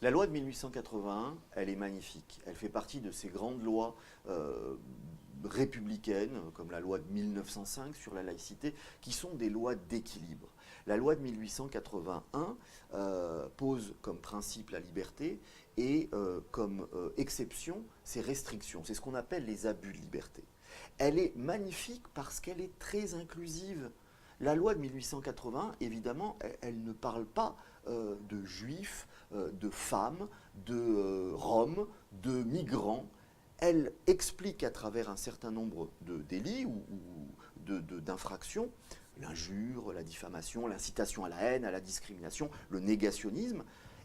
La loi de 1881, elle est magnifique. Elle fait partie de ces grandes lois républicaines, comme la loi de 1905 sur la laïcité, qui sont des lois d'équilibre. La loi de 1881 pose comme principe la liberté et comme exception ses restrictions. C'est ce qu'on appelle les abus de liberté. Elle est magnifique parce qu'elle est très inclusive. La loi de 1880, évidemment, elle ne parle pas de juifs, de femmes, de roms, de migrants. Elle explique à travers un certain nombre de délits ou d'infractions, l'injure, la diffamation, l'incitation à la haine, à la discrimination, le négationnisme,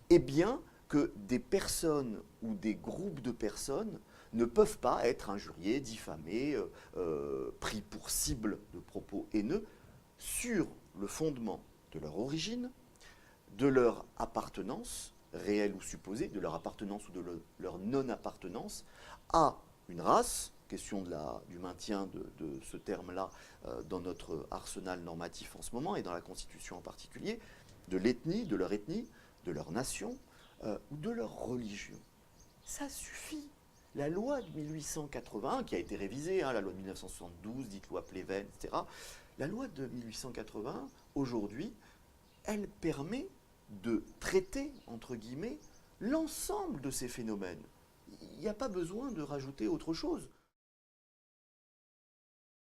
eh bien que des personnes ou des groupes de personnes ne peuvent pas être injuriés, diffamés, pris pour cible de propos haineux sur le fondement de leur origine, de leur appartenance, réelle ou supposée, de leur appartenance ou de leur non-appartenance à une race, question du maintien de ce terme-là dans notre arsenal normatif en ce moment et dans la Constitution en particulier, de l'ethnie, de leur nation ou de leur religion. Ça suffit. La loi de 1881, qui a été révisée, la loi de 1972, dite loi Pleven, etc., la loi de 1880, aujourd'hui, elle permet de traiter, entre guillemets, l'ensemble de ces phénomènes. Il n'y a pas besoin de rajouter autre chose.